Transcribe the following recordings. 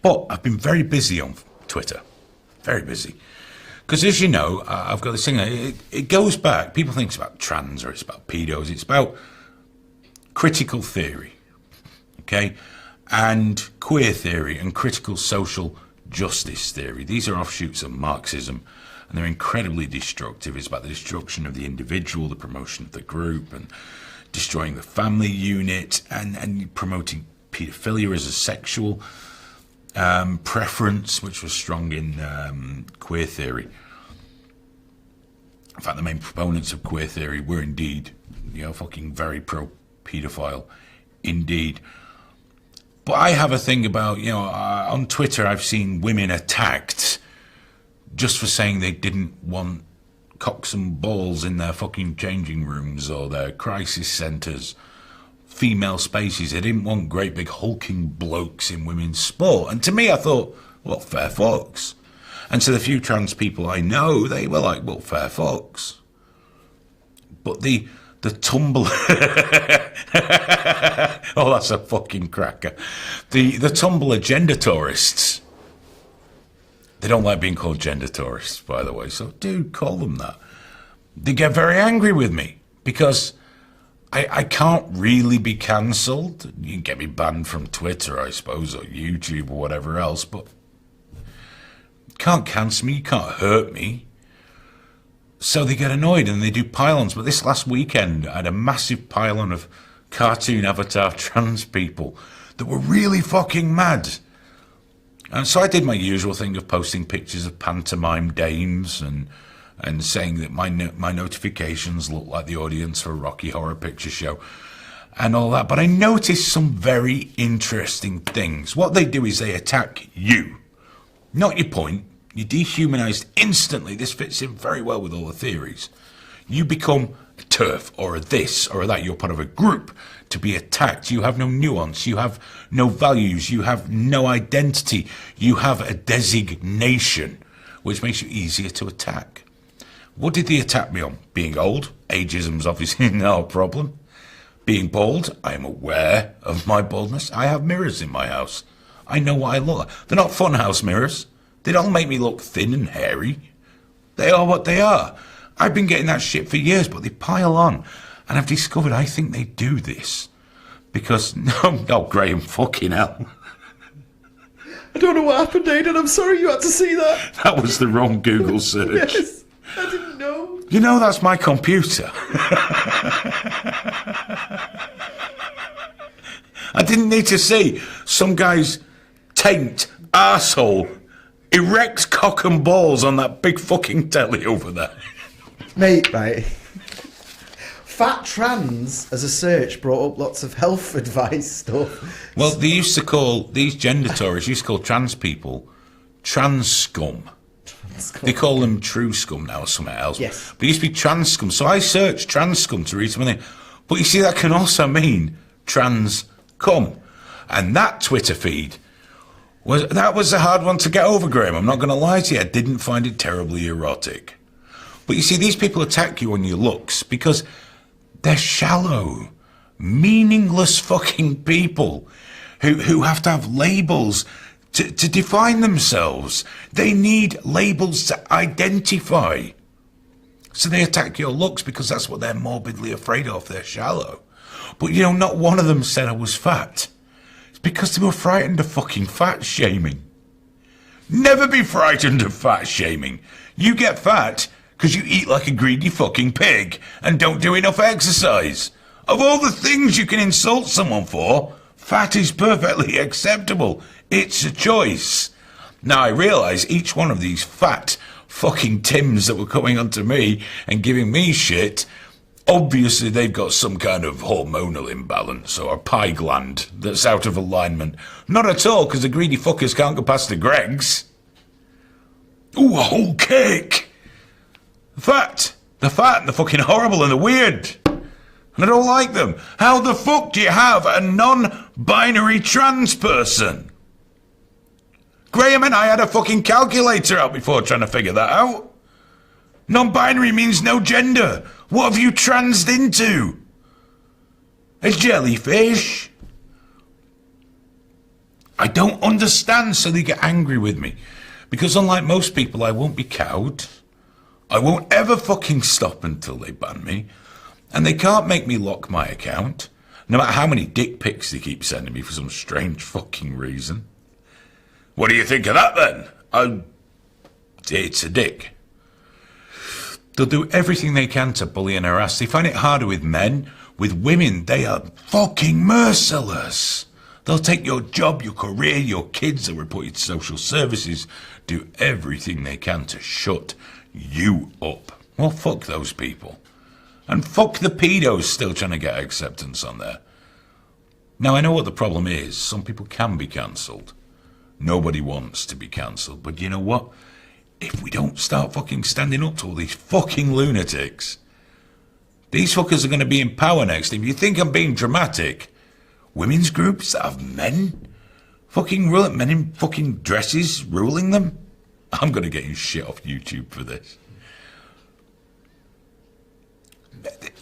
But I've been very busy on Twitter. Very busy. Because as you know, I've got this thing, it goes back, people think it's about trans or it's about pedos, it's about critical theory, okay? And queer theory and critical social justice theory. These are offshoots of Marxism, and they're incredibly destructive. It's about the destruction of the individual, the promotion of the group, and destroying the family unit, and promoting paedophilia as a sexual preference, which was strong in queer theory. In fact, the main proponents of queer theory were indeed, fucking very pro-paedophile indeed. But I have a thing about, on Twitter I've seen women attacked just for saying they didn't want cocks and balls in their fucking changing rooms or their crisis centres, female spaces. They didn't want great big hulking blokes in women's sport. And to me, I thought, well, fair fucks. And to the few trans people I know, they were like, well, fair fucks. But the Tumblr... oh, that's a fucking cracker. The Tumblr gender tourists, they don't like being called gender tourists, by the way, so do call them that. They get very angry with me because I can't really be cancelled. You can get me banned from Twitter, I suppose, or YouTube or whatever else, but you can't cancel me, you can't hurt me. So they get annoyed and they do pylons. But this last weekend, I had a massive pylon of cartoon avatar trans people that were really fucking mad. And so I did my usual thing of posting pictures of pantomime dames and saying that my notifications look like the audience for a Rocky Horror Picture Show and all that. But I noticed some very interesting things. What they do is they attack you, not your point. You're dehumanized instantly. This fits in very well with all the theories. You become a TERF or a this or a that. You're part of a group to be attacked. You have no nuance. You have no values. You have no identity. You have a designation, which makes you easier to attack. What did they attack me on? Being old. Ageism's obviously not a problem. Being bald. I am aware of my baldness. I have mirrors in my house. I know what I look like. They're not funhouse mirrors. They don't make me look thin and hairy. They are what they are. I've been getting that shit for years, but they pile on. And I've discovered I think they do this because, no, Graham, fucking hell. I don't know what happened, Aidan. I'm sorry you had to see that. That was the wrong Google search. Yes, I didn't know. You know, that's my computer. I didn't need to see some guy's taint arsehole erect cock and balls on that big fucking telly over there. Mate, right. Fat trans as a search brought up lots of health advice stuff. Well, they used to call, these gender tourists used to call trans people trans scum. They call them true scum now or something else. Yes. But it used to be trans scum. So I searched trans scum to read something. But you see, that can also mean trans cum. And that Twitter feed, that was a hard one to get over, Graham. I'm not going to lie to you. I didn't find it terribly erotic. But you see, these people attack you on your looks because they're shallow, meaningless fucking people who have to have labels to define themselves. They need labels to identify. So they attack your looks because that's what they're morbidly afraid of. They're shallow. But, not one of them said I was fat. Because they were frightened of fucking fat shaming. Never be frightened of fat shaming. You get fat because you eat like a greedy fucking pig and don't do enough exercise. Of all the things you can insult someone for, fat is perfectly acceptable. It's a choice. Now I realise each one of these fat fucking Tims that were coming onto me and giving me shit, obviously they've got some kind of hormonal imbalance or a pie gland that's out of alignment. Not at all, because the greedy fuckers can't go past the Greggs. Ooh, a whole cake! They're fat and they're fucking horrible and they're weird. And I don't like them. How the fuck do you have a non-binary trans person? Graham and I had a fucking calculator out before trying to figure that out. Non-binary means no gender. What have you transed into? A jellyfish? I don't understand, so they get angry with me. Because unlike most people, I won't be cowed. I won't ever fucking stop until they ban me. And they can't make me lock my account, no matter how many dick pics they keep sending me for some strange fucking reason. What do you think of that then? It's a dick. They'll do everything they can to bully and harass. They find it harder with men. With women, they are fucking merciless. They'll take your job, your career, your kids. They'll report you to social services. Do everything they can to shut you up. Well, fuck those people. And fuck the pedos still trying to get acceptance on there. Now, I know what the problem is. Some people can be cancelled. Nobody wants to be cancelled. But you know what? If we don't start fucking standing up to all these fucking lunatics, these fuckers are going to be in power next. If you think I'm being dramatic, women's groups that have men men in fucking dresses ruling them, I'm going to get shit off YouTube for this.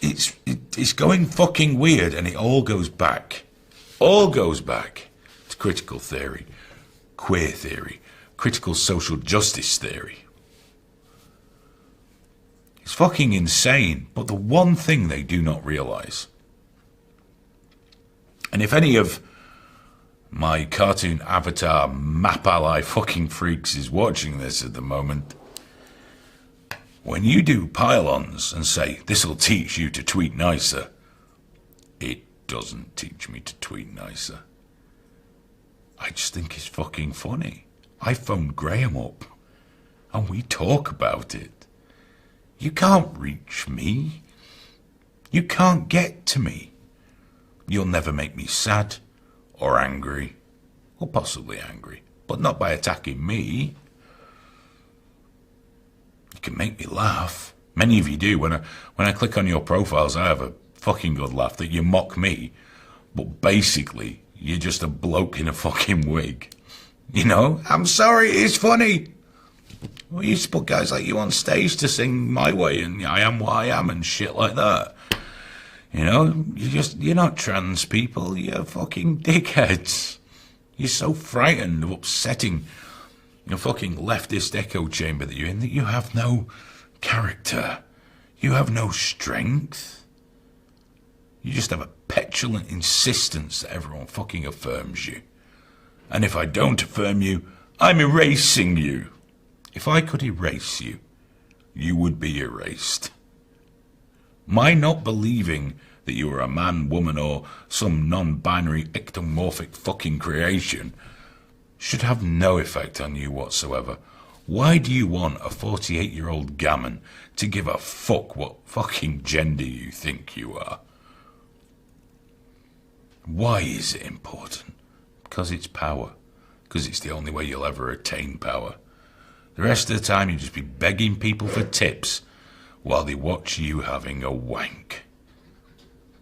It's going fucking weird, and it all goes back to critical theory, queer theory, critical social justice theory. It's fucking insane, but the one thing they do not realise, and if any of my cartoon avatar map ally fucking freaks is watching this at the moment, when you do pile-ons and say, this'll teach you to tweet nicer, it doesn't teach me to tweet nicer. I just think it's fucking funny. I phoned Graham up, and we talk about it. You can't reach me. You can't get to me. You'll never make me sad, or angry, or possibly angry, but not by attacking me. You can make me laugh. Many of you do. When I click on your profiles, I have a fucking good laugh that you mock me, but basically, you're just a bloke in a fucking wig. You know, I'm sorry, it's funny. We used to put guys like you on stage to sing My Way and I Am What I Am and shit like that. You know, you're not trans people, you're fucking dickheads. You're so frightened of upsetting your fucking leftist echo chamber that you're in that you have no character. You have no strength. You just have a petulant insistence that everyone fucking affirms you. And if I don't affirm you, I'm erasing you. If I could erase you, you would be erased. My not believing that you are a man, woman, or some non-binary ectomorphic fucking creation should have no effect on you whatsoever. Why do you want a 48-year-old gammon to give a fuck what fucking gender you think you are? Why is it important? Because it's power. Because it's the only way you'll ever attain power. The rest of the time you'll just be begging people for tips while they watch you having a wank.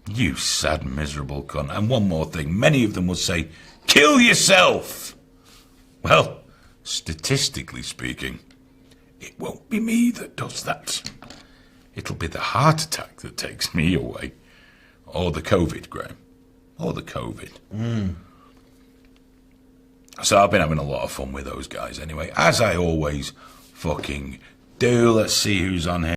You sad, miserable cunt. And one more thing. Many of them will say, kill yourself! Well, statistically speaking, it won't be me that does that. It'll be the heart attack that takes me away. Or the COVID, Graham. Or the COVID. So I've been having a lot of fun with those guys anyway, as I always fucking do. Let's see who's on here.